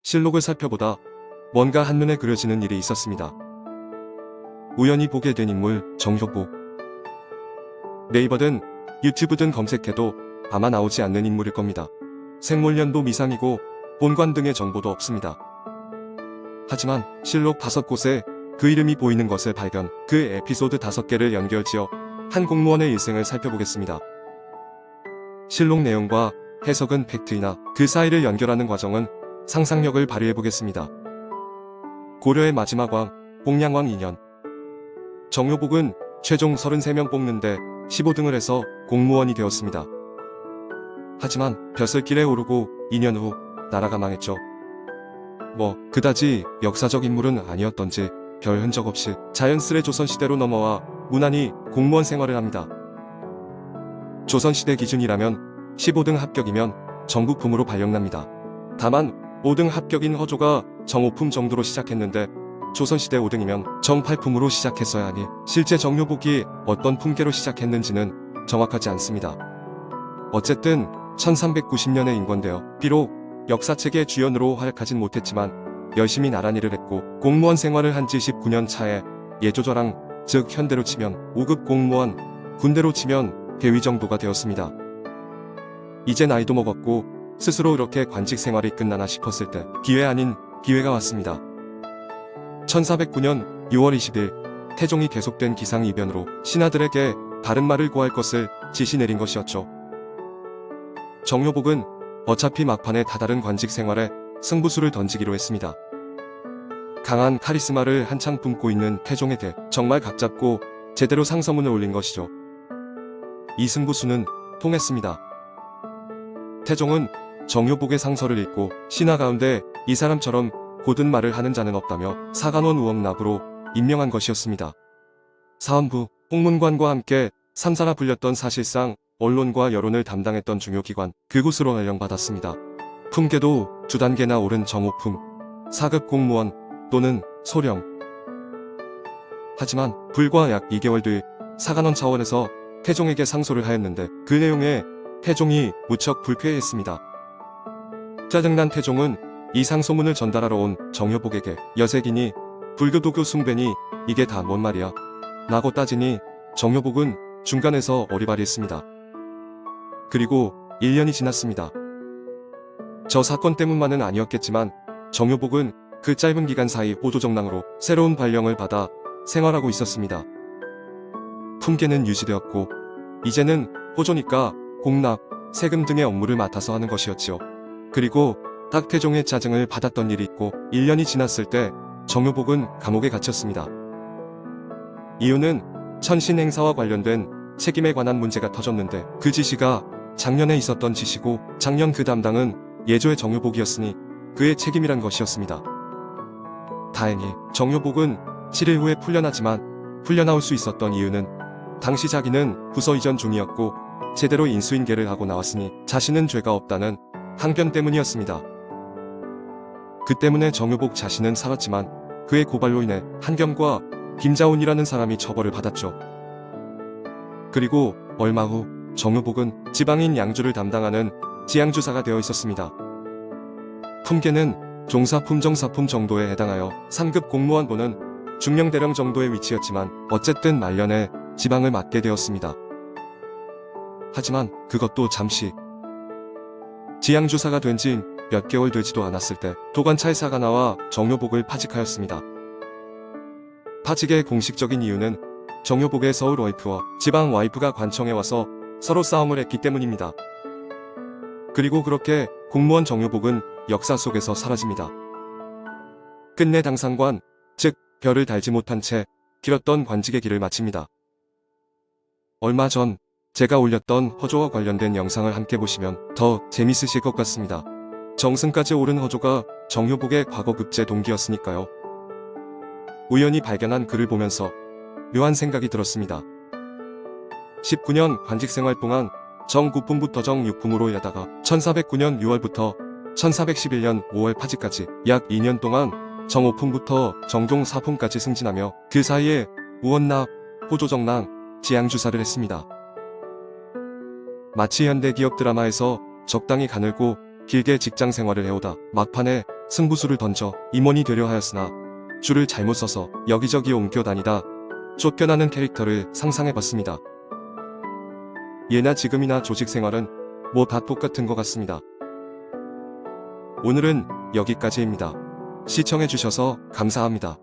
실록을 살펴보다 뭔가 한눈에 그려지는 일이 있었습니다. 우연히 보게 된 인물 정효복. 네이버든 유튜브든 검색해도 아마 나오지 않는 인물일 겁니다. 생물년도 미상이고 본관 등의 정보도 없습니다. 하지만 실록 5곳에 그 이름이 보이는 것을 발견, 그 에피소드 5개를 연결지어 한 공무원의 일생을 살펴보겠습니다. 실록 내용과 해석은 팩트이나 그 사이를 연결하는 과정은 상상력을 발휘해보겠습니다. 고려의 마지막 왕, 봉양왕 2년. 정효복은 최종 33명 뽑는데 15등을 해서 공무원이 되었습니다. 하지만 벼슬길에 오르고 2년 후 나라가 망했죠. 그다지 역사적 인물은 아니었던지 별 흔적 없이 자연스레 조선시대로 넘어와 무난히 공무원 생활을 합니다. 조선시대 기준이라면 15등 합격이면 정부품으로 발령납니다. 다만 5등 합격인 허조가 정오품 정도로 시작했는데 조선시대 5등이면 정팔품으로 시작했어야 하니 실제 정효복이 어떤 품계로 시작했는지는 정확하지 않습니다. 어쨌든 1390년에 인권되어 비록 역사책의 주연으로 활약하진 못했지만 열심히 나란일을 했고 공무원 생활을 한 지 19년 차에 예조저랑, 즉 현대로 치면 5급 공무원, 군대로 치면 대위 정도가 되었습니다. 이제 나이도 먹었고 스스로 이렇게 관직 생활이 끝나나 싶었을 때 기회 아닌 기회가 왔습니다. 1409년 6월 20일 태종이 계속된 기상이변으로 신하들에게 바른 말을 고할 것을 지시 내린 것이었죠. 정효복은 어차피 막판에 다다른 관직 생활에 승부수를 던지기로 했습니다. 강한 카리스마를 한창 품고 있는 태종에게 정말 각잡고 제대로 상서문을 올린 것이죠. 이 승부수는 통했습니다. 태종은 정효복의 상서를 읽고 신하 가운데 이 사람처럼 고든 말을 하는 자는 없다며 사간원 우엄납으로 임명한 것이었습니다. 사헌부, 홍문관과 함께 3사라 불렸던 사실상 언론과 여론을 담당했던 중요기관, 그곳으로 발령받았습니다. 품계도 두 단계나 오른 정오품, 4급 공무원 또는 소령. 하지만 불과 약 2개월 뒤 사간원 차원에서 태종에게 상소를 하였는데 그 내용에 태종이 무척 불쾌해했습니다. 짜증난 태종은 이 상소문을 전달하러 온 정효복에게 여색이니 불교도교 숭배니 이게 다 뭔 말이야? 라고 따지니 정효복은 중간에서 어리바리했습니다. 그리고 1년이 지났습니다. 저 사건 때문만은 아니었겠지만 정효복은 그 짧은 기간 사이 호조정랑으로 새로운 발령을 받아 생활하고 있었습니다. 품계는 유지되었고 이제는 호조니까 공납, 세금 등의 업무를 맡아서 하는 것이었지요. 그리고 딱 태종의 짜증을 받았던 일이 있고 1년이 지났을 때 정효복은 감옥에 갇혔습니다. 이유는 천신 행사와 관련된 책임에 관한 문제가 터졌는데 그 지시가 작년에 있었던 지시고 작년 그 담당은 예조의 정효복이었으니 그의 책임이란 것이었습니다. 다행히 정효복은 7일 후에 풀려나지만 풀려나올 수 있었던 이유는 당시 자기는 부서 이전 중이었고 제대로 인수인계를 하고 나왔으니 자신은 죄가 없다는 항변 때문이었습니다. 그 때문에 정효복 자신은 살았지만 그의 고발로 인해 한겸과 김자훈이라는 사람이 처벌을 받았죠. 그리고 얼마 후 정효복은 지방인 양주를 담당하는 지양주사가 되어 있었습니다. 품계는 종사품 정사품 정도에 해당하여 3급 공무원보는 중령대령 정도의 위치였지만 어쨌든 말년에 지방을 맡게 되었습니다. 하지만 그것도 잠시. 지양주사가 된 지 몇 개월 되지도 않았을 때 도관찰사가 나와 정효복을 파직하였습니다. 파직의 공식적인 이유는 정효복의 서울 와이프와 지방 와이프가 관청에 와서 서로 싸움을 했기 때문입니다. 그리고 그렇게 공무원 정효복은 역사 속에서 사라집니다. 끝내 당상관, 즉 별을 달지 못한 채 길었던 관직의 길을 마칩니다. 얼마 전 제가 올렸던 허조와 관련된 영상을 함께 보시면 더 재밌으실 것 같습니다. 정승까지 오른 허조가 정효복의 과거 급제 동기였으니까요. 우연히 발견한 글을 보면서 묘한 생각이 들었습니다. 19년 관직생활 동안 정 9품부터 정 6품으로 일하다가 1409년 6월부터 1411년 5월 파직까지 약 2년 동안 정 5품부터 정종 4품까지 승진하며 그 사이에 우원납, 호조정랑, 지양주사를 했습니다. 마치 현대 기업 드라마에서 적당히 가늘고 길게 직장 생활을 해오다 막판에 승부수를 던져 임원이 되려 하였으나 줄을 잘못 서서 여기저기 옮겨 다니다 쫓겨나는 캐릭터를 상상해봤습니다. 예나 지금이나 조직 생활은 뭐 다 똑같은 것 같습니다. 오늘은 여기까지입니다. 시청해주셔서 감사합니다.